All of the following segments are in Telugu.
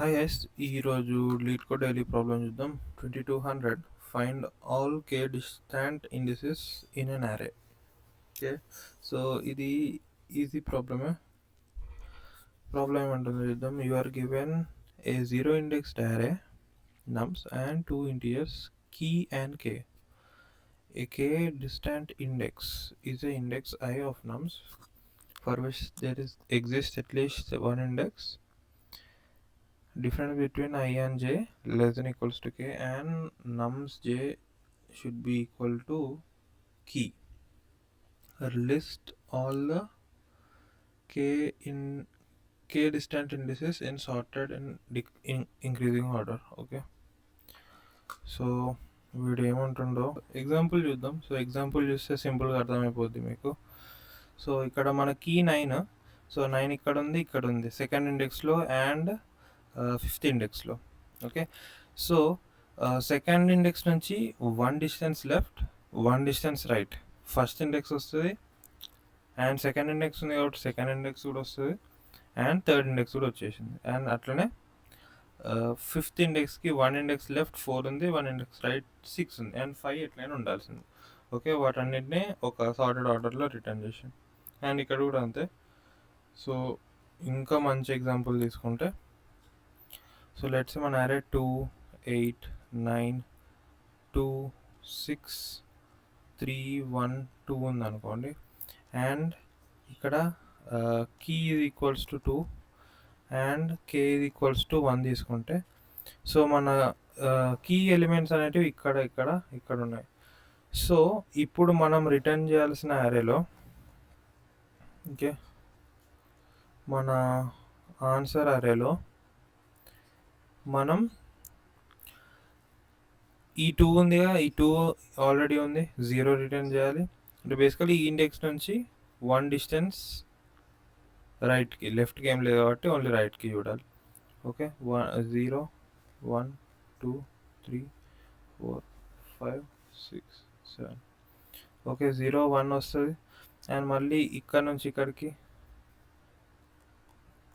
హాయ్ గైస్, ఈరోజు లీడ్ కోడ్ డైలీ ప్రాబ్లమ్ చూద్దాం. 2200 find all k distant indices in an array. Okay, so ఇది ఈజీ ప్రాబ్లమే. ప్రాబ్లం ఏమంటుందో చూద్దాం. You are given a zero indexed array nums and two integers key and k. A k distant index is a index I of nums for which there exists at least one index. Difference between I and j less than equals to k, and nums j should be equal to key. List all the k distant indices in sorted and increasing order. Okay, so వీడు ఏమంటుండో ఎగ్జాంపుల్ చూద్దాం. సో ఎగ్జాంపుల్ చూస్తే సింపుల్గా అర్థమైపోద్ది మీకు. సో ఇక్కడ మన కీ 9. సో 9 ఇక్కడ ఉంది, ఇక్కడ ఉంది, సెకండ్ ఇండెక్స్లో అండ్ ఫిఫ్త్ ఇండెక్స్లో. ఓకే, సో సెకండ్ ఇండెక్స్ నుంచి 1 distance left, 1 distance right first index వస్తుంది, అండ్ సెకండ్ ఇండెక్స్ ఉంది కాబట్టి సెకండ్ ఇండెక్స్ కూడా వస్తుంది, అండ్ థర్డ్ ఇండెక్స్ కూడా వచ్చేసింది. అండ్ అట్లనే ఫిఫ్త్ ఇండెక్స్కి 1 ఇండెక్స్ లెఫ్ట్ 4 ఉంది, 1 ఇండెక్స్ రైట్ 6 ఉంది, అండ్ 5 ఎట్లయినా ఉండాల్సింది. ఓకే, వాటన్నిటిని ఒక సార్టెడ్ ఆర్డర్లో రిటర్న్ చేసాం. అండ్ ఇక్కడ కూడా అంతే. సో ఇంకా మంచి ఎగ్జాంపుల్ తీసుకుంటే, సో లెట్స్ మన అరే 2, 8, 9, 2, 6, 3, 1, 2 ఉంది అనుకోండి. అండ్ ఇక్కడ key is equals to 2 and k is equals to 1 తీసుకుంటే, సో మన కీ ఎలిమెంట్స్ అనేటివి ఇక్కడ ఇక్కడ ఇక్కడ ఉన్నాయి. సో ఇప్పుడు మనం రిటర్న్ చేయాల్సిన అరేలో, ఓకే, మన ఆన్సర్ అరేలో మనం ఈ 2 ఉందిగా, ఈ 2 ఆల్రెడీ ఉంది, 0 రిటర్న్ చేయాలి. అంటే బేసికలీ ఈ ఇండెక్స్ నుంచి 1 డిస్టెన్స్ రైట్కి, లెఫ్ట్కి ఏం లేదు కాబట్టి ఓన్లీ రైట్కి చూడాలి. ఓకే, 0, 1, 2, 3, 4, 5, 6, 7. ఓకే, 0, 1 వస్తుంది. అండ్ మళ్ళీ ఇక్కడ నుంచి ఇక్కడికి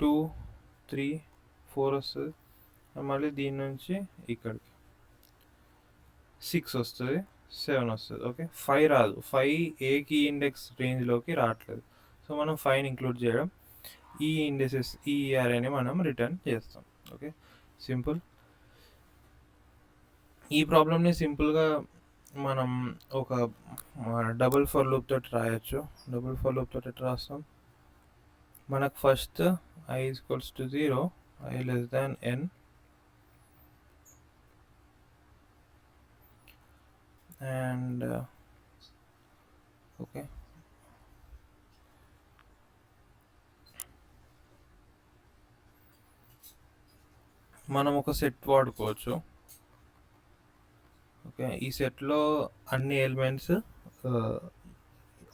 2, 3, 4 వస్తుంది. అండ్ మళ్ళీ దీని నుంచి ఇక్కడికి 6 వస్తుంది, 7 వస్తుంది. ఓకే, 5 రాదు. 5 ఏ కీ ఇండెక్స్ రేంజ్లోకి రావట్లేదు. సో మనం 5ని ఇంక్లూడ్ చేయడం, ఈ ఇండెసెస్, ఈ అరేని మనం రిటర్న్ చేస్తాం. Okay, simple. ఈ ప్రాబ్లమ్ని సింపుల్గా మనం ఒక డబుల్ ఫర్ లూప్ తోటి రాయొచ్చు. డబుల్ ఫర్ లూప్ తోటి ఎట్లా రాస్తాం? మనకు first I is equals to 0, I less than n, and okay, మనం ఒక సెట్ వాడుకోవచ్చు. ఓకే, ఈ సెట్లో అన్ని ఎలిమెంట్స్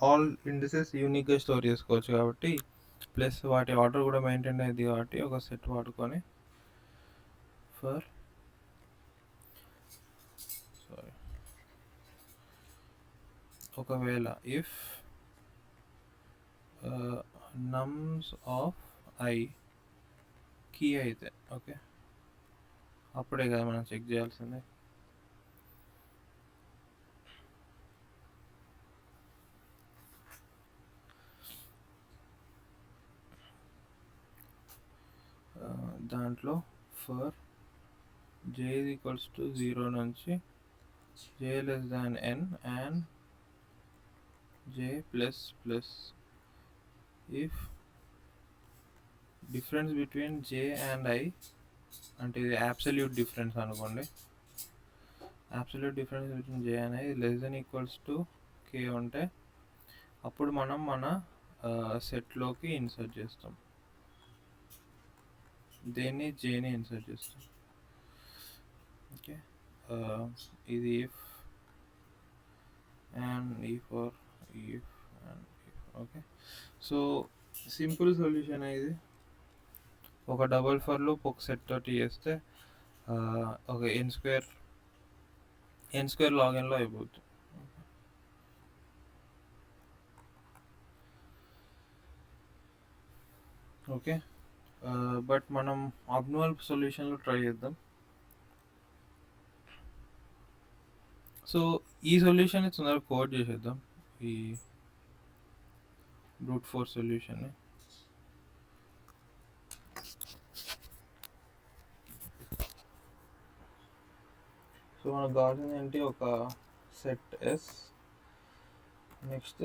ఆల్ ఇండిసెస్ యూనిక్గా స్టోర్ చేసుకోవచ్చు కాబట్టి, ప్లస్ వాటి ఆర్డర్ కూడా మెయింటైన్ అయ్యింది కాబట్టి ఒక సెట్ వాడుకొని ఫర్ ఒకవేళ if nums of I key అయితే, ఓకే, అప్పుడే కదా మనం చెక్ చేయాల్సిందే. దాంట్లో for j is equals to 0 నుంచి j less than n and j plus plus if difference between j and I, అంటే ఇది absolute difference అనుకోండి, absolute difference between j and I less than equals to k ఉంటే అప్పుడు మనం మన సెట్లోకి ఇన్సర్ట్ చేస్తాం, దేన్ని జేని ఇన్సర్ట్ చేస్తాం. ఓకే, ఇది if and if or if and if. Okay, so simple solution ఇది. ఒక డబుల్ ఫర్ లూప్ ఒక సెట్ తోటి చేస్తే ఒక ఎన్ స్క్వేర్ లాగిన్లో అయిపోతుంది. ఓకే, బట్ మనం ఆబ్నార్మల్ సొల్యూషన్లో ట్రై చేద్దాం. సో ఈ సొల్యూషన్ని తొందరగా కోడ్ చేసేద్దాం, ఈ బ్రూట్ ఫోర్స్ సొల్యూషన్ని. సో మనకు కావాల్సింది ఏంటి, ఒక set S, next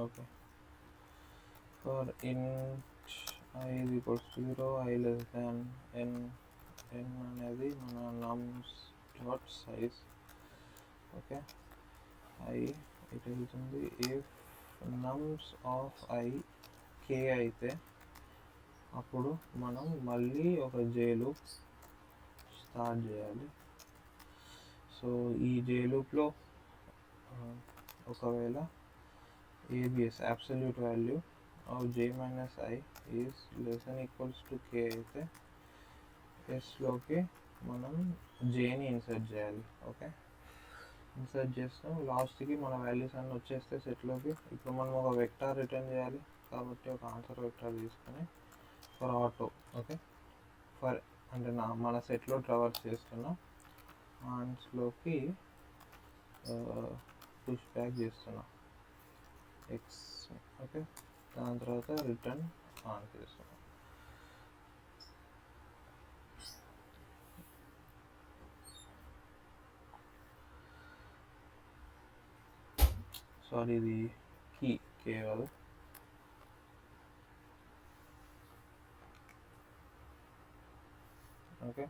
okay for int I is equals to 0, I less than n, n అనేది మన nums dot size. Okay, I it వెళ్తుంది if nums of I k అయితే అప్పుడు మనం మళ్ళీ ఒక j లూప్ స్టార్ట్ చేయాలి. సో ఈ j లూప్లో ఒకవేళ abs absolute value of j minus I is less than equals to k అయితే ఎస్లోకి మనం జేని ఇన్సర్ట్ చేయాలి. ఓకే, ఇన్సర్ట్ చేస్తాం, లాస్ట్కి మన వాల్యూస్ అన్నీ వచ్చేస్తే సెట్లోకి. ఇప్పుడు మనం ఒక వెక్టార్ రిటర్న్ చేయాలి కాబట్టి ఒక ఆన్సర్ వెక్టార్ తీసుకొని ఫర్ ఆటో, ఓకే, ఫర్ అంటే మన సెట్లో ట్రావర్స్ చేస్తున్న ఆన్స్లోకి పుష్ బ్యాక్ చేస్తున్నా ఎక్స్. ఓకే, దాని తర్వాత రిటర్న్ ఆన్ చేస్తున్నాం. సారీ, ఇది కే కాదు. ఓకే,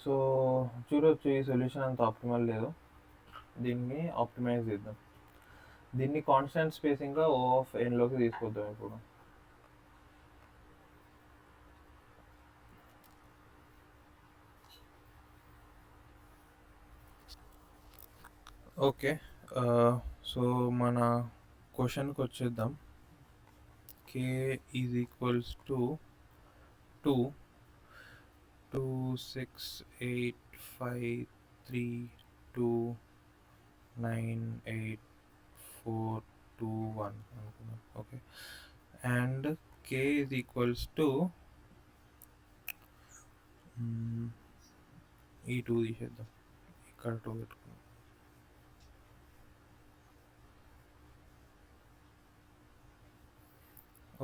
సో చూడొచ్చు ఈ సొల్యూషన్ అంత ఆప్టిమల్ లేదు, దీన్ని ఆప్టిమైజ్ చేద్దాం. దీన్ని కాన్స్టెంట్ స్పేసింగ్గా O ఆఫ్ ఎన్లోకి తీసుకొద్దాం ఇప్పుడు. ఓకే, సో మన క్వశ్చన్కి వచ్చేద్దాం. k ఈజ్ ఈక్వల్స్ టు 2, 2, 6, 8, 5, 3, 2, 9, 8, 4, 2, 1 అనుకుందాం. Okay, and k is equals to ఈ 2 తీసేద్దాం, ఇక్కడ 2 పెట్టుకుందాం.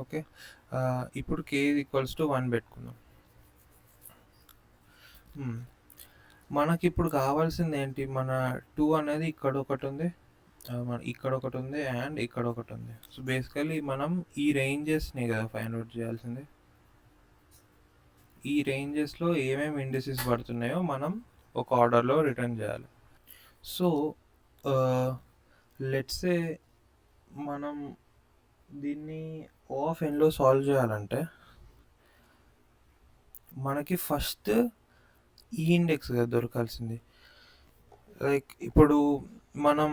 ఓకే, ఇప్పుడు k ఈజ్ ఈక్వల్స్ టు 1 పెట్టుకుందాం. మనకి ఇప్పుడు కావాల్సింది ఏంటి, మన 2 అనేది ఇక్కడ ఒకటి ఉంది, ఇక్కడ ఒకటి ఉంది, అండ్ ఇక్కడ ఒకటి ఉంది. సో బేసికలీ మనం ఈ రేంజెస్ని కదా ఫైండ్ అవుట్ చేయాల్సింది. ఈ రేంజెస్లో ఏమేమి ఇండిసెస్ పడుతున్నాయో మనం ఒక ఆర్డర్లో రిటర్న్ చేయాలి. సో లెట్స్ సే మనం దీన్ని O ఆఫ్ ఎన్లో సాల్వ్ చేయాలంటే మనకి ఫస్ట్ ఈ ఇండెక్స్ కదా దొరకాల్సింది. లైక్ ఇప్పుడు మనం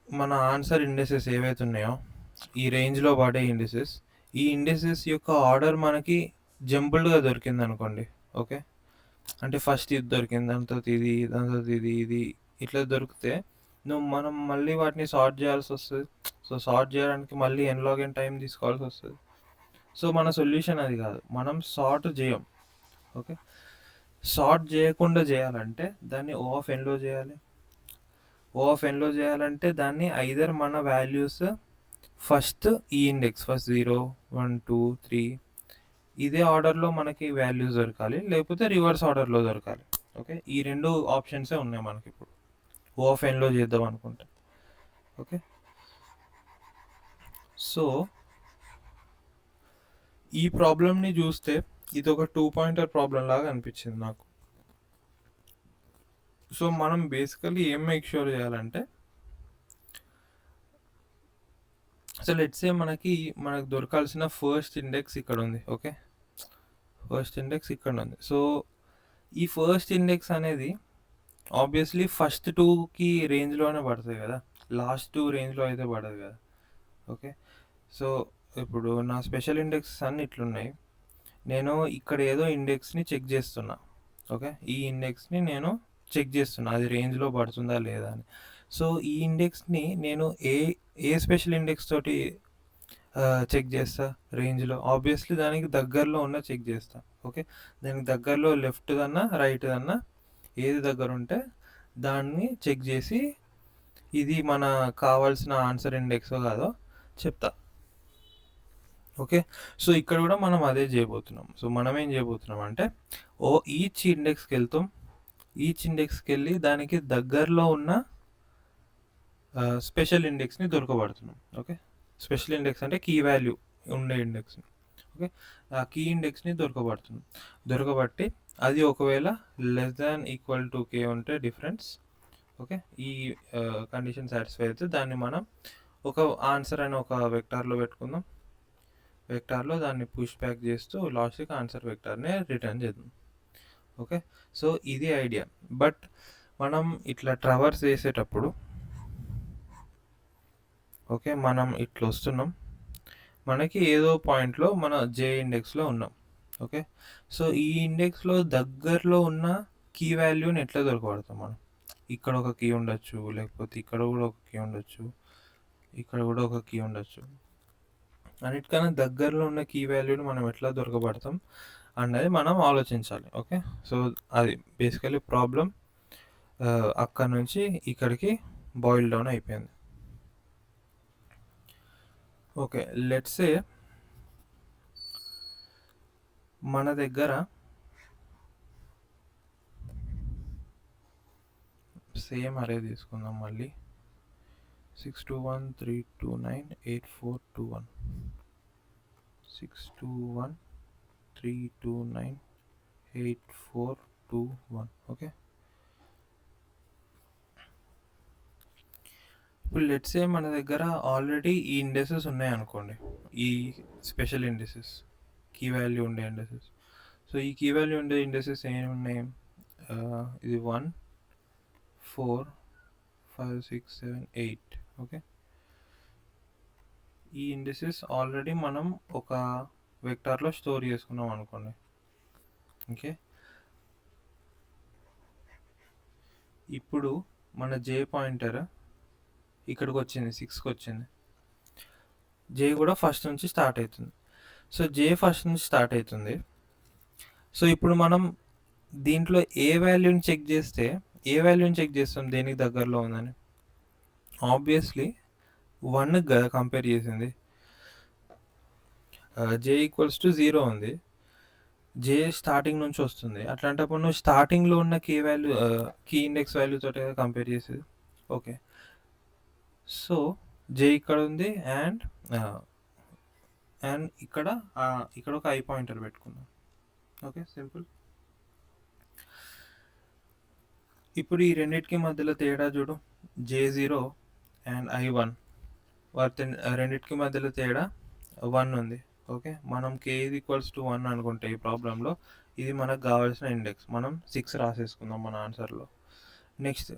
మన ఆన్సర్ ఇండెసెస్ ఏవైతే ఉన్నాయో ఈ రేంజ్లో పడే ఇండెసెస్, ఈ ఇండెసెస్ యొక్క ఆర్డర్ మనకి జంపుల్డ్గా దొరికింది అనుకోండి. ఓకే, అంటే ఫస్ట్ ఇది దొరికింది, దాని తర్వాత ఇది, దాని తర్వాత ఇది, ఇది ఇట్లా దొరికితే మనం మళ్ళీ వాటిని సార్ట్ చేయాల్సి వస్తుంది. సో సార్ట్ చేయడానికి మళ్ళీ n టైం తీసుకోవాల్సి వస్తుంది. సో మన సొల్యూషన్ అది కాదు, మనం సార్ట్ చేయం. ఓకే, సార్ట్ చేయకుండా చేయాలంటే దాన్ని O ఆఫ్ ఎన్లో చేయాలి. O ఆఫ్ ఎన్లో చేయాలంటే దాన్ని ఐదర్ మన వాల్యూస్ ఫస్ట్ ఈ ఇండెక్స్ ఫస్ట్ 0, 1, 2, 3 ఇదే ఆర్డర్లో మనకి వాల్యూస్ దొరకాలి, లేకపోతే రివర్స్ ఆర్డర్లో దొరకాలి. ఓకే, ఈ రెండు ఆప్షన్సే ఉన్నాయి మనకి ఇప్పుడు O ఆఫ్ ఎన్లో చేద్దాం అనుకుంటే. ఓకే, సో ఈ ప్రాబ్లమ్ని చూస్తే ఇది ఒక 2 పాయింటర్ ప్రాబ్లం లాగా అనిపించింది నాకు. సో మనం బేసికలీ ఏం మేక్ షూర్ చేయాలంటే, సో లెట్స్ సే మనకు దొరకాల్సిన ఫస్ట్ ఇండెక్స్ ఇక్కడ ఉంది. ఓకే, ఫస్ట్ ఇండెక్స్ ఇక్కడ ఉంది. సో ఈ ఫస్ట్ ఇండెక్స్ అనేది ఆబ్వియస్లీ ఫస్ట్ 2కి రేంజ్లోనే పడుతుంది కదా, లాస్ట్ 2 రేంజ్లో అయితే పడదు కదా. ఓకే, సో ఇప్పుడు నా స్పెషల్ ఇండెక్స్ అన్నీ ఇట్లున్నాయి. నేను ఇక్కడ ఏదో ఇండెక్స్ని చెక్ చేస్తున్నా. ఓకే, ఈ ఇండెక్స్ని నేను చెక్ చేస్తున్నా అది రేంజ్లో పడుతుందా లేదా అని. సో ఈ ఇండెక్స్ని నేను ఏ స్పెషల్ ఇండెక్స్ తోటి చెక్ చేస్తా రేంజ్లో, ఆబ్వియస్లీ దానికి దగ్గరలో ఉన్న చెక్ చేస్తా. ఓకే, దానికి దగ్గరలో లెఫ్ట్ దన్నా రైట్ దన్నా ఏది దగ్గర ఉంటే దాన్ని చెక్ చేసి ఇది మన కావాల్సిన ఆన్సర్ ఇండెక్సో కాదో చెప్తా. ఓకే, సో ఇక్కడ కూడా మనం అదే చేయబోతున్నాం. సో మనం ఏం చేయబోతున్నాం అంటే ఈచ్ ఇండెక్స్కి వెళ్తాం, ఈచ్ ఇండెక్స్కి వెళ్ళి దానికి దగ్గరలో ఉన్న స్పెషల్ ఇండెక్స్ని దొరకబడుతున్నాం. ఓకే, స్పెషల్ ఇండెక్స్ అంటే కీ వాల్యూ ఉండే ఇండెక్స్ని. ఓకే, ఆ కీ ఇండెక్స్ని దొరకబట్టి అది ఒకవేళ లెస్ దాన్ ఈక్వల్ టు కే ఉంటే డిఫరెన్స్. ఓకే, ఈ కండిషన్ సాటిస్ఫై అయితే దాన్ని మనం ఒక ఆన్సర్ అని ఒక వెక్టార్లో పెట్టుకుందాం. వెక్టార్లో దాన్ని పుష్ బ్యాక్ చేస్తూ లాస్ట్కి ఆన్సర్ వెక్టార్ని రిటర్న్ చేద్దాం. ఓకే, సో ఇది ఐడియా. బట్ మనం ఇట్లా ట్రావర్స్ చేసేటప్పుడు ఓకే, మనం ఇట్లా వస్తున్నాం, మనకి ఏదో పాయింట్లో మన జే ఇండెక్స్లో ఉన్నాం. ఓకే, సో ఈ ఇండెక్స్లో దగ్గరలో ఉన్న కీ వాల్యూని ఎట్లా దొరకబడతాం మనం? ఇక్కడ ఒక కీ ఉండొచ్చు, లేకపోతే ఇక్కడ కూడా ఒక కీ ఉండొచ్చు, ఇక్కడ కూడా ఒక కీ ఉండొచ్చు. అన్నిటికన్నా దగ్గరలో ఉన్న కీ వాల్యూని మనం ఎట్లా దొరకబడతాం అన్నది మనం ఆలోచించాలి. ఓకే, సో అది బేసికలీ ప్రాబ్లం అక్కడ నుంచి ఇక్కడికి బాయిల్ డౌన్ అయిపోయింది. ఓకే, లెట్స్ సే మన దగ్గర సేమ్ అరే తీసుకుందాం మళ్ళీ. 621329842 621329842. ఓకే, ఇప్పుడు లెట్స్ సే మన దగ్గర ఆల్రెడీ ఈ ఇండెసెస్ ఉన్నాయి అనుకోండి, ఈ స్పెషల్ ఇండెసెస్ కీ వాల్యూ ఉండే ఇండెసెస్. సో ఈ కీ వాల్యూ ఉండే ఇండెసెస్ ఏమి ఉన్నాయి? ఇది 1 4 5 6 7 8. ఓకే, ఈ ఇండెసెస్ ఆల్రెడీ మనం ఒక వెక్టార్లో స్టోర్ చేసుకున్నాం అనుకోండి. ఓకే, ఇప్పుడు మన జే పాయింటర్ ఇక్కడికి వచ్చింది, 6కి వచ్చింది. జే కూడా ఫస్ట్ నుంచి స్టార్ట్ అవుతుంది. సో జే ఫస్ట్ నుంచి స్టార్ట్ అవుతుంది. సో ఇప్పుడు మనం దీంట్లో ఏ వాల్యూని చెక్ చేస్తాం దేనికి దగ్గరలో ఉందని? ఆబ్వియస్లీ 1 కదా కంపేర్ చేసింది. జే ఈక్వల్స్ టు 0 ఉంది, జే స్టార్టింగ్ నుంచి వస్తుంది. అట్లాంటప్పుడు నువ్వు స్టార్టింగ్లో ఉన్న కీ ఇండెక్స్ వాల్యూ తోటి కంపేర్ చేసేది. ఓకే, సో జే ఇక్కడ ఉంది అండ్ ఇక్కడ ఒక ఐ పాయింటర్ పెట్టుకుందాం. Okay, simple. ఇప్పుడు ఈ రెండింటికి మధ్యలో తేడా చూడు, J0 అండ్ I1 వాటి రెండింటికి మధ్యలో తేడా 1 ఉంది. ఓకే, మనం k ఈక్వల్స్ టు 1 అనుకుంటే ఈ ప్రాబ్లంలో ఇది మనకు కావాల్సిన ఇండెక్స్. మనం 6 రాసేసుకుందాం మన ఆన్సర్లో. నెక్స్ట్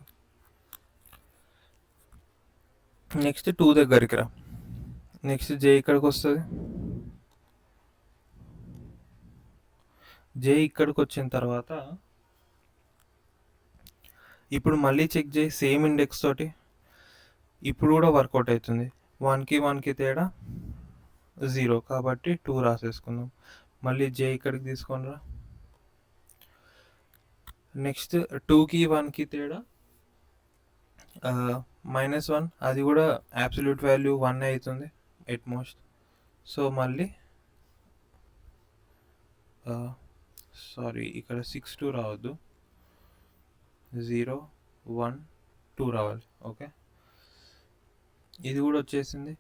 2 దగ్గరికి రా. నెక్స్ట్ జే ఇక్కడికి వస్తుంది. జే ఇక్కడికి వచ్చిన తర్వాత ఇప్పుడు మళ్ళీ చెక్ చేయి సేమ్ ఇండెక్స్ తోటి. ఇప్పుడు కూడా వర్కౌట్ అవుతుంది. 1కి తేడా 0 కాబట్టి 2 రాసేసుకుందాం. మళ్ళీ జే ఇక్కడికి తీసుకొని రా. నెక్స్ట్ 2కి 1కి తేడా -1, అది కూడా అబ్సల్యూట్ వాల్యూ 1 అవుతుంది ఎట్ మోస్ట్. సో మళ్ళీ సారీ, ఇక్కడ 6 2 రావద్దు, 0 1 2 రావాలి. ఓకే, ఇది కూడా వచ్చేసింది.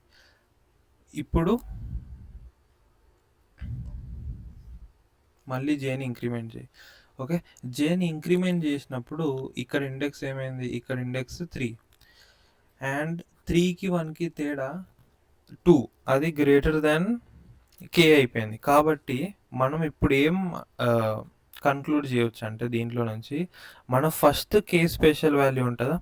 ఇప్పుడు మళ్ళీ జేని ఇంక్రిమెంట్ చేయి. ఓకే, జేని ఇంక్రిమెంట్ చేసినప్పుడు ఇక్కడ ఇండెక్స్ ఏమైంది? ఇక్కడ ఇండెక్స్ 3 అండ్ 3కి 1కి తేడా 2, అది గ్రేటర్ దాన్ కే అయిపోయింది. కాబట్టి మనం ఇప్పుడు ఏం కన్క్లూడ్ చేయవచ్చు అంటే దీంట్లో నుంచి మన ఫస్ట్ కే స్పెషల్ వాల్యూ ఉంటుందా,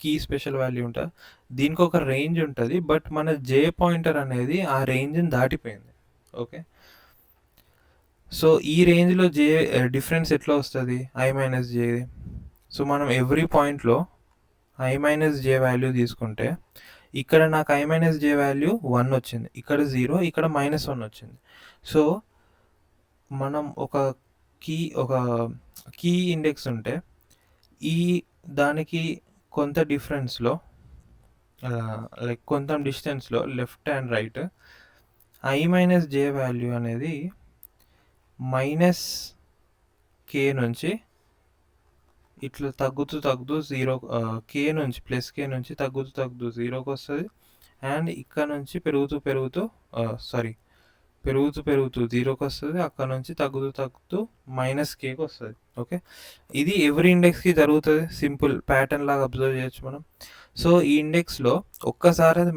కీ స్పెషల్ వాల్యూ ఉంటుందా, దీనికి ఒక రేంజ్ ఉంటుంది. బట్ మన జే పాయింటర్ అనేది ఆ రేంజ్ని దాటిపోయింది. ఓకే, సో ఈ రేంజ్లో జే డిఫరెన్స్ ఎట్లా వస్తుంది? I - J. సో మనం ఎవ్రీ పాయింట్లో ఐ మైనస్ జే వాల్యూ తీసుకుంటే ఇక్కడ నాకు ఐ మైనస్ జే వాల్యూ 1 వచ్చింది, ఇక్కడ 0, ఇక్కడ -1 వచ్చింది. సో మనం ఒక కీ ఇండెక్స్ ఉంటే ఈ దానికి కొంత డిఫరెన్స్లో లైక్ కొంత డిస్టెన్స్లో left and right I minus J value అనేది -k నుంచి ఇట్లా తగ్గుతూ 0, కే నుంచి +k నుంచి తగ్గుతూ 0కి వస్తుంది. అండ్ ఇక్కడ నుంచి పెరుగుతూ 0కి వస్తుంది. అక్కడ నుంచి తగ్గుతూ -kకి వస్తుంది. ఓకే, ఇది ఎవ్రీ ఇండెక్స్కి జరుగుతుంది. సింపుల్ ప్యాటర్న్ లాగా అబ్జర్వ్ చేయొచ్చు మనం. సో ఈ ఇండెక్స్లో ఒక్కసారి అది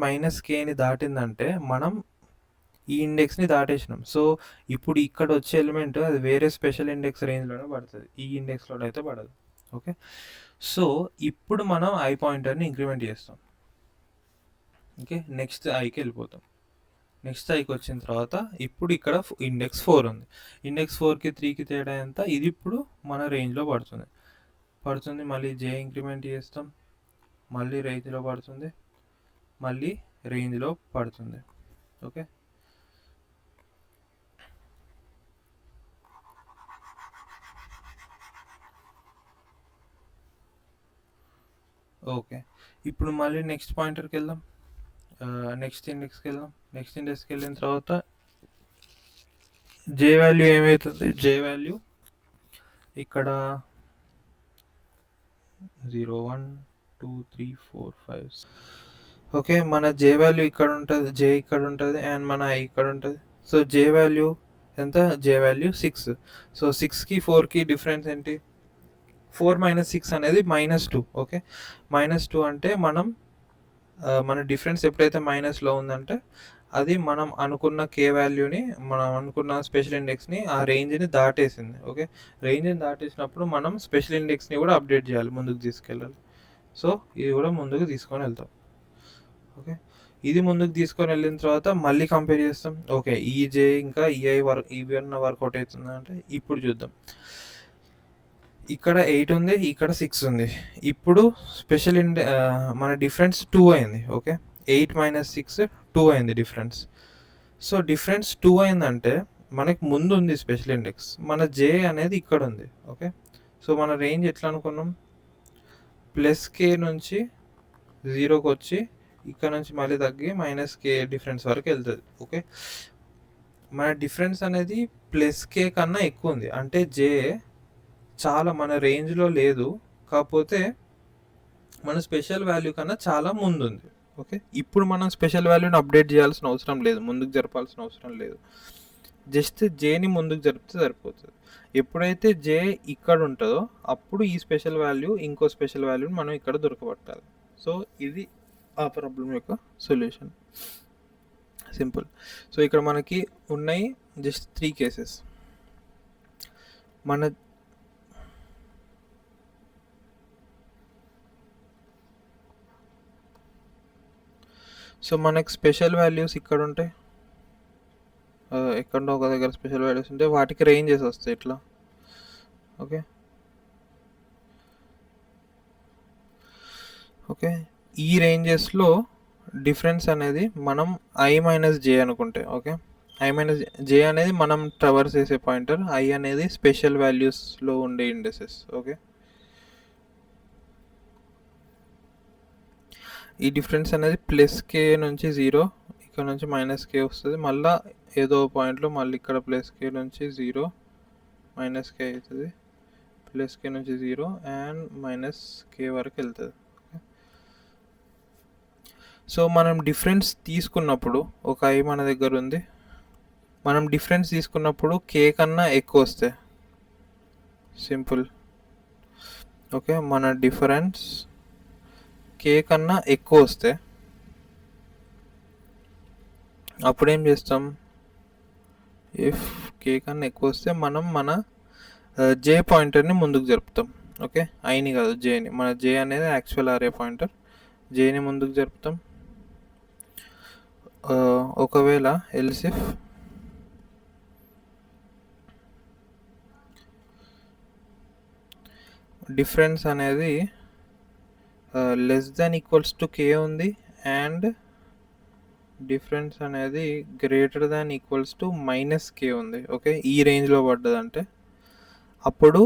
-kని దాటిందంటే మనం ఈ ఇండెక్స్ని దాటేసినాం. సో ఇప్పుడు ఇక్కడ వచ్చే ఎలిమెంట్ అది వేరే స్పెషల్ ఇండెక్స్ రేంజ్లోనే పడుతుంది, ఈ ఇండెక్స్లో అయితే పడదు. ఓకే, సో ఇప్పుడు మనం ఐ పాయింటర్ని ఇంక్రిమెంట్ చేస్తాం. ఓకే, నెక్స్ట్ ఐకి వెళ్ళిపోతాం. నెక్స్ట్ ఐకి వచ్చిన తర్వాత ఇప్పుడు ఇక్కడ ఇండెక్స్ 4 ఉంది. ఇండెక్స్ 4కి 3కి తేడా ఎంత, ఇది ఇప్పుడు మన రేంజ్లో పడుతుంది. మళ్ళీ జే ఇంక్రిమెంట్ చేస్తాం, మళ్ళీ రేంజ్లో పడుతుంది, మళ్ళీ రేంజ్లో పడుతుంది. ఓకే, ఓకే, ఇప్పుడు మళ్ళీ నెక్స్ట్ పాయింటర్కి వెళ్దాం. నెక్స్ట్ ఇండెక్స్కి వెళ్ళిన తర్వాత జే వాల్యూ ఏమవుతుంది, జే వాల్యూ ఇక్కడ 0, 1, 2, 3, 4, 5. ఓకే, మన జే వాల్యూ ఇక్కడ ఉంటుంది, జే ఇక్కడ ఉంటుంది, అండ్ మన ఐ ఇక్కడ ఉంటుంది. సో జే వాల్యూ ఎంత, జే వాల్యూ 6. సో 6కి 4కి డిఫరెన్స్ ఏంటి, 4 - 6 అనేది -2. ఓకే, -2 అంటే మన డిఫరెన్స్ ఎప్పుడైతే మైనస్లో ఉందంటే అది మనం అనుకున్న కే వాల్యూని, మనం అనుకున్న స్పెషల్ ఇండెక్స్ని, ఆ రేంజ్ని దాటేసింది. ఓకే, రేంజ్ని దాటేసినప్పుడు మనం స్పెషల్ ఇండెక్స్ని కూడా అప్డేట్ చేయాలి, ముందుకు తీసుకెళ్ళాలి. సో ఇది కూడా ముందుకు తీసుకొని వెళ్తాం. ఓకే, ఇది ముందుకు తీసుకొని వెళ్ళిన తర్వాత మళ్ళీ కంపేర్ చేస్తాం. ఓకే, ఈ జే ఇంకా ఈఐ ఈవెన్ వర్కౌట్ అవుతుంది అంటే ఇప్పుడు చూద్దాం. ఇక్కడ 8 ఉంది, ఇక్కడ 6 ఉంది. ఇప్పుడు స్పెషల్ మన డిఫరెన్స్ 2 అయింది. ఓకే, 8 - 6 2 అయింది డిఫరెన్స్. సో డిఫరెన్స్ 2 అయిందంటే మనకి ముందు ఉంది స్పెషల్ ఇండెక్స్, మన జే అనేది ఇక్కడ ఉంది. ఓకే, సో మన రేంజ్ ఎట్లా అనుకున్నాం, +k నుంచి 0కి వచ్చి ఇక్కడ నుంచి మళ్ళీ తగ్గి -k డిఫరెన్స్ వరకు వెళ్తుంది. ఓకే, మన డిఫరెన్స్ అనేది +k కన్నా ఎక్కువ ఉంది, అంటే జే చాలా మన రేంజ్లో లేదు, కాకపోతే మన స్పెషల్ వాల్యూ కన్నా చాలా ముందు ఉంది. ఓకే, ఇప్పుడు మనం స్పెషల్ వాల్యూని అప్డేట్ చేయాల్సిన అవసరం లేదు, ముందుకు జరపాల్సిన అవసరం లేదు, జస్ట్ జేని ముందుకు జరిపితే సరిపోతుంది. ఎప్పుడైతే జే ఇక్కడ ఉంటుందో అప్పుడు ఈ స్పెషల్ వాల్యూ, ఇంకో స్పెషల్ వాల్యూని మనం ఇక్కడ దొరకబట్టాలి. సో ఇది ఆ ప్రాబ్లం యొక్క సొల్యూషన్, సింపుల్. సో ఇక్కడ మనకి ఉన్నాయి జస్ట్ 3 కేసెస్. సో మనకి స్పెషల్ వాల్యూస్ ఇక్కడ ఉంటాయి, ఎక్కడో ఒక దగ్గర స్పెషల్ వాల్యూస్ ఉంటాయి, వాటికి రేంజెస్ వస్తాయి ఇట్లా. ఓకే, ఓకే, ఈ రేంజెస్లో డిఫరెన్స్ అనేది మనం ఐ మైనస్ జే అనుకుంటే, ఓకే, ఐ మైనస్ జే అనేది మనం ట్రావర్స్ చేసే పాయింటర్, ఐ అనేది స్పెషల్ వాల్యూస్లో ఉండే ఇండెసెస్. ఓకే, ఈ డిఫరెన్స్ అనేది +k నుంచి 0, ఇక్కడ నుంచి -k వస్తుంది, మళ్ళీ ఏదో పాయింట్లో మళ్ళీ ఇక్కడ +k నుంచి 0 -k అవుతుంది, +k నుంచి 0 అండ్ -k వరకు వెళ్తుంది. సో మనం డిఫరెన్స్ తీసుకున్నప్పుడు ఒక ఐ మన దగ్గర ఉంది, మనం డిఫరెన్స్ తీసుకున్నప్పుడు k కన్నా ఎక్కువ వస్తే సింపుల్. ఓకే, మన డిఫరెన్స్ k కన్నా ఎక్కువ వస్తే అప్పుడు ఏం చేస్తాం, ఇఫ్ k కన్నా ఎక్కువ వస్తే మనం మన జే పాయింటర్ని ముందుకు జరుపుతాం. ఓకే, ఐని కాదు జేని, మన జే అనేది యాక్చువల్ అరే పాయింటర్, జేని ముందుకు జరుపుతాం. ఒకవేళ ఎల్సిఫ్ డిఫరెన్స్ అనేది less than equals to k ఉంది అండ్ డిఫరెన్స్ అనేది greater than equals to minus k ఉంది. ఓకే, ఈ రేంజ్లో పడ్డదంటే అప్పుడు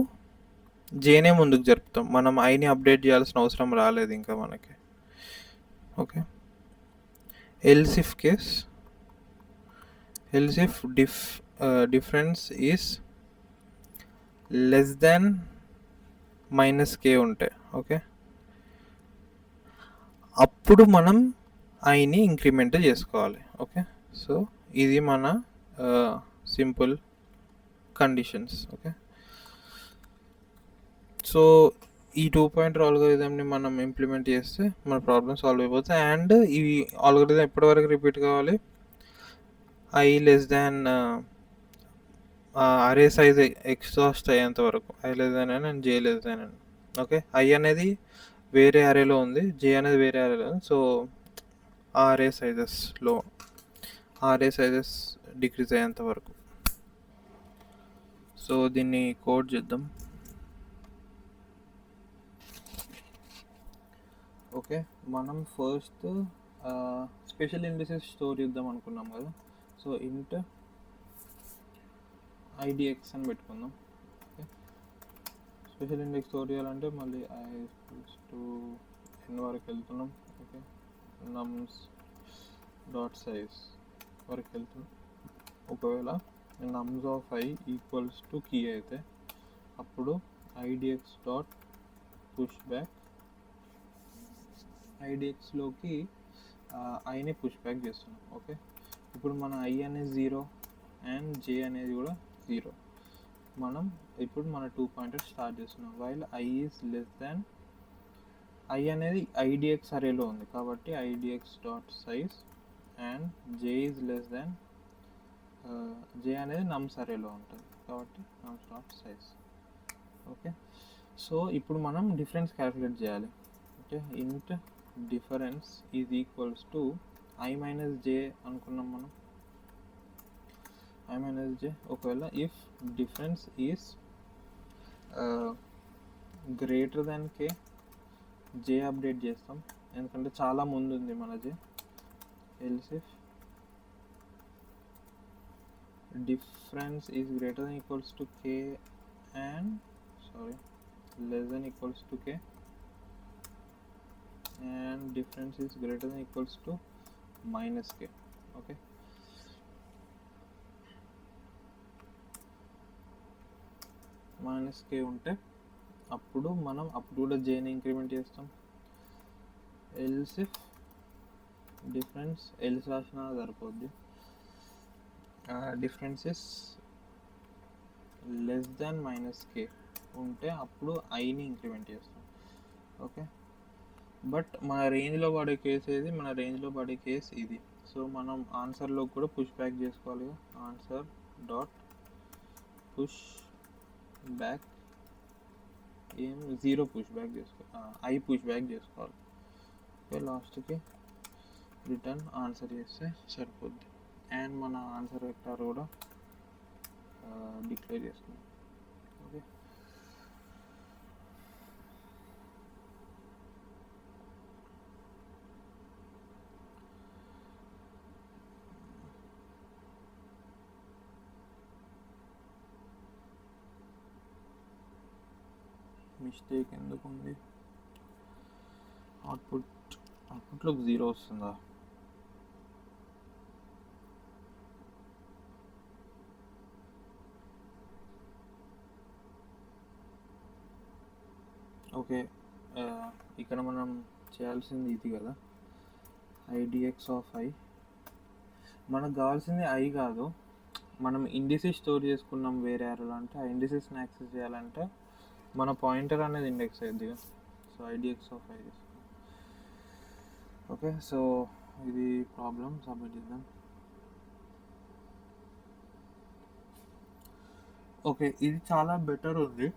జేనే ముందుకు జరుపుతాం. మనం ఐని అప్డేట్ చేయాల్సిన అవసరం రాలేదు ఇంకా మనకి. Okay, else if case, else if difference is less than minus k ఉంటే, ఓకే, అప్పుడు మనం ఐని ఇంక్రిమెంట్ చేసుకోవాలి. ఓకే, సో ఇది మన సింపుల్ కండిషన్స్. ఓకే, సో ఈ 2 పాయింట్ ఆల్గోరిథంని మనం ఇంప్లిమెంట్ చేస్తే మన ప్రాబ్లమ్ సాల్వ్ అయిపోతుంది. అండ్ ఈ ఆల్గోరిథం ఎప్పటివరకు రిపీట్ కావాలి? I less than array size exhaust అయ్యేంత వరకు, I less than N and J less than N. Okay, I అనేది వేరే అరేలో ఉంది, జే అనేది వేరే అరేలో ఉంది. సో అరే సైజెస్ డిక్రీజ్ అయ్యేంత వరకు. సో దీన్ని కోడ్ చేద్దాం. ఓకే, మనం ఫస్ట్ స్పెషల్ ఇండిసెస్ స్టోర్ చేద్దాం అనుకున్నాం కదా. సో ఇంట్ ఐడిఎక్స్ అని పెట్టుకుందాం. ఓకే, స్పెషల్ ఇండెక్స్ స్టోర్ చేయాలంటే మళ్ళీ ఐ టు ఎన్ వరకు వెళ్తున్నాం. ఓకే, నమ్స్ డాట్ సైజ్ వరకు వెళ్తున్నాం. ఒకవేళ nums of i equals to k అయితే అప్పుడు ఐడిఎక్స్ డాట్ పుష్ బ్యాక్, ఐడిఎక్స్లోకి ఐని పుష్ బ్యాక్ చేస్తున్నాం. ఓకే, ఇప్పుడు మన ఐ అనేది 0 అండ్ జే అనేది కూడా 0. మనం ఇప్పుడు మన 2 పాయింటర్ స్టార్ట్ చేస్తున్నాం. While i is less than, i అనేది ఐడిఎక్స్ అరేలో ఉంది కాబట్టి IDX dot size and j is less than, j అనేది నమ్స్ అరేలో ఉంటుంది కాబట్టి nums dot size. Okay, so ఇప్పుడు మనం డిఫరెన్స్ క్యాలిక్యులేట్ చేయాలి. Okay, int difference is equals to i minus j అనుకున్నాం మనం, ఐ మైనస్ జే. ఒకవేళ if difference is greater than k, j update చేస్తాం ఎందుకంటే చాలా ముందు ఉంది మన j. Else if difference is greater than equals to k and less than equals to k and difference is greater than equals to minus k. Okay, minus k ఉంటే అప్పుడు మనం అప్పుడు కూడా జేని ఇంక్రిమెంట్ చేస్తాం. ఎల్స్ ఇఫ్ డిఫరెన్స్, ఎల్స్ రాసినా సరిపోద్ది, difference is less than minus k ఉంటే అప్పుడు ఐని ఇంక్రిమెంట్ చేస్తాం. ఓకే, బట్ మన రేంజ్లో పడే కేసు ఏది? మన రేంజ్లో పడే కేసు ఇది. సో మనం ఆన్సర్లో కూడా పుష్ బ్యాక్ చేసుకోవాలి. ఆన్సర్ డాట్ పుష్ బ్యాక్ ఏం 0 పుష్ బ్యాక్ చేసుకోవాలి, ఐ పుష్ బ్యాక్ చేసుకోవాలి. ఓకే, లాస్ట్కి రిటర్న్ ఆన్సర్ చేస్తే సరిపోద్ది. అండ్ మన ఆన్సర్ వెక్టార్ కూడా డిక్లేర్ చేసుకుందాం. ఓకే, మిస్టేక్ ఎందుకు ఉంది? అవుట్పుట్లోకి 0 వస్తుందా? ఓకే, ఇక్కడ మనం చేయాల్సింది ఇది కదా, ఐడిఎక్స్ ఆఫ్ ఐ. మనకు కావాల్సింది ఐ కాదు, మనం ఇండిసెస్ స్టోర్ చేసుకున్నాం వేరే యారోలో. అంటే ఆ ఇండిసెస్ని యాక్సెస్ చేయాలంటే మన పాయింటర్ అనేది ఇండెక్స్ అయ్యింది. So IDX of i. Okay, so ఇది ప్రాబ్లం సబ్మిట్ చేద్దాం. ఓకే, ఇది చాలా బెటర్ ఉంది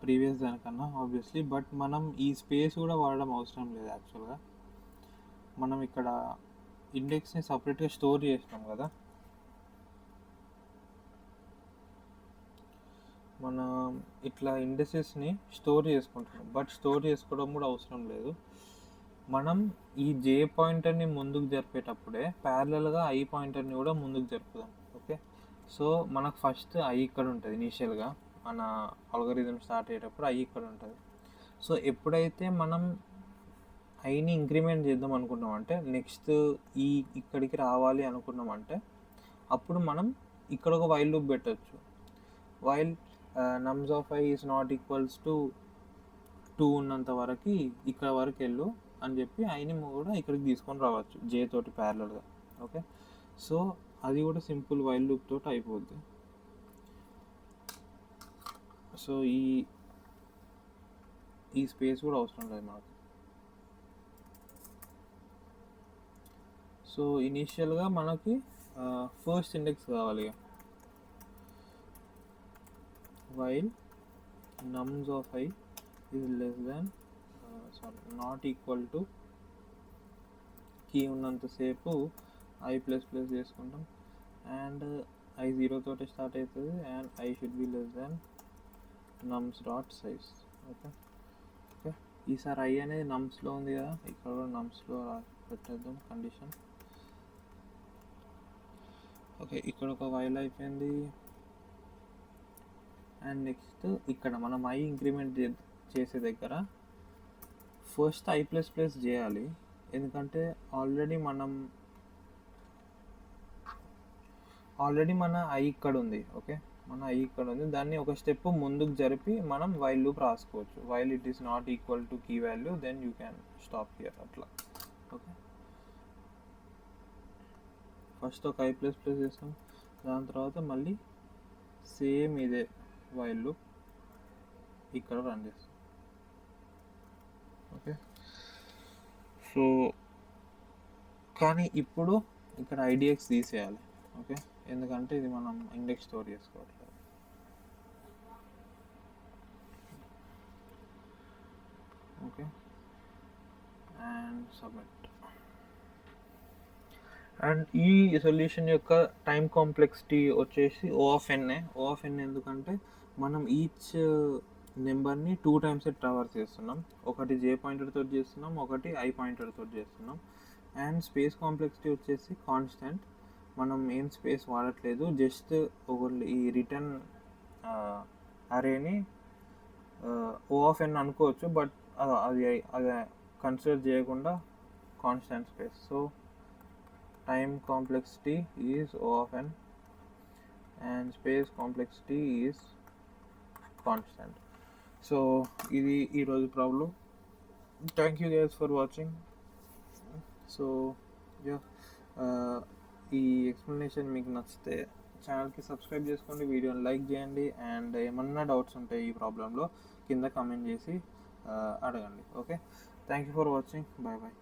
ప్రీవియస్ దానికన్నా ఆబ్వియస్లీ. బట్ మనం ఈ స్పేస్ కూడా వాడడం అవసరం లేదు యాక్చువల్గా. మనం ఇక్కడ ఇండెక్స్ని సపరేట్గా స్టోర్ చేసినాం కదా, మన ఇట్లా ఇండెక్సెస్ని స్టోర్ చేసుకుంటున్నాం, బట్ స్టోర్ చేసుకోవడం కూడా అవసరం లేదు. మనం ఈ జే పాయింటర్ని ముందుకు జరిపేటప్పుడే ప్యారలల్గా ఐ పాయింటర్ని కూడా ముందుకు జరుపుదాం. ఓకే, సో మనకు ఫస్ట్ ఐ ఇక్కడ ఉంటుంది. ఇనీషియల్గా మన అల్గోరిథం స్టార్ట్ అయ్యేటప్పుడు ఐ ఇక్కడ ఉంటుంది. సో ఎప్పుడైతే మనం ఐని ఇంక్రిమెంట్ చేద్దాం అనుకున్నామంటే, నెక్స్ట్ ఈ ఇక్కడికి రావాలి అనుకున్నామంటే, అప్పుడు మనం ఇక్కడ ఒక వైల్ లూప్ పెట్టచ్చు. While nums of I is not equals to 2 ఉన్నంత వరకు ఇక్కడ వరకు వెళ్ళు అని చెప్పి ఐని కూడా ఇక్కడికి తీసుకొని రావచ్చు జే తోటి ప్యారలల్గా. ఓకే, సో అది కూడా సింపుల్ వైల్ లూప్ తోటి అయిపోద్ది. సో ఈ స్పేస్ కూడా అవసరం లేదు మనకు. సో ఇనీషియల్గా మనకి ఫస్ట్ ఇండెక్స్ కావాలి. While nums of I is less than not equal to key ఉన్నంతసేపు ఐ ప్లస్ ప్లస్ చేసుకుంటాం, అండ్ ఐ 0 తోటి స్టార్ట్ అవుతుంది, and I should be less than nums dot size. Okay okay, ఈసారి ఐ అనేది నమ్స్లో ఉంది కదా, ఇక్కడ కూడా నమ్స్లో పెట్టేద్దాం కండిషన్. ఓకే, ఇక్కడ ఒక వైల్ అయిపోయింది. అండ్ నెక్స్ట్ ఇక్కడ మనం ఐ ఇంక్రిమెంట్ చేసే దగ్గర ఫస్ట్ ఐ ప్లస్ ప్లస్ చేయాలి, ఎందుకంటే ఆల్రెడీ మన ఐ ఇక్కడ ఉంది. ఓకే, మన ఐ ఇక్కడ ఉంది, దాన్ని ఒక స్టెప్ ముందుకు జరిపి మనం వైల్ లూప్ రాసుకోవచ్చు. While it is not equal to key value, then you can stop here అట్లా. ఓకే, ఫస్ట్ ఒక ఐ ప్లస్ ప్లస్ చేస్తాం, దాని తర్వాత మళ్ళీ సేమ్ ఇదే వైల్ లూప్ ఇక్కడ రన్ చేస్తాం. ఓకే, సో కానీ ఇప్పుడు ఇక్కడ ఐడిఎక్స్ తీసేయాలి. ఓకే, ఎందుకంటే ఇది మనం ఇండెక్స్ స్టోర్ చేసుకోవట్లేదు. Okay, and submit. అండ్ ఈ సొల్యూషన్ యొక్క టైం కాంప్లెక్సిటీ వచ్చేసి O of n. O of n ఎందుకంటే మనం ఈచ్ నెంబర్ని 2 times ట్రావర్స్ చేస్తున్నాం. ఒకటి జే పాయింటర్ తోటి చేస్తున్నాం, ఒకటి ఐ పాయింటర్ తోటి చేస్తున్నాం. అండ్ స్పేస్ కాంప్లెక్సిటీ వచ్చేసి కాన్స్టెంట్, మనం ఏం స్పేస్ వాడట్లేదు, జస్ట్ ఈ రిటర్న్ అరేని O of n అనుకోవచ్చు, బట్ అది కన్సిడర్ చేయకుండా constant space. So time complexity is O of n and space complexity is constant. So ఇది ఈరోజు problem. Thank you guys for watching. So ఈ ఎక్స్ప్లెనేషన్ మీకు నచ్చితే ఛానల్కి సబ్స్క్రైబ్ చేసుకోండి, వీడియోని లైక్ చేయండి, అండ్ ఏమన్నా డౌట్స్ ఉంటాయి ఈ ప్రాబ్లంలో కింద కామెంట్ చేసి అడగండి. Okay, thank you for watching. Bye bye.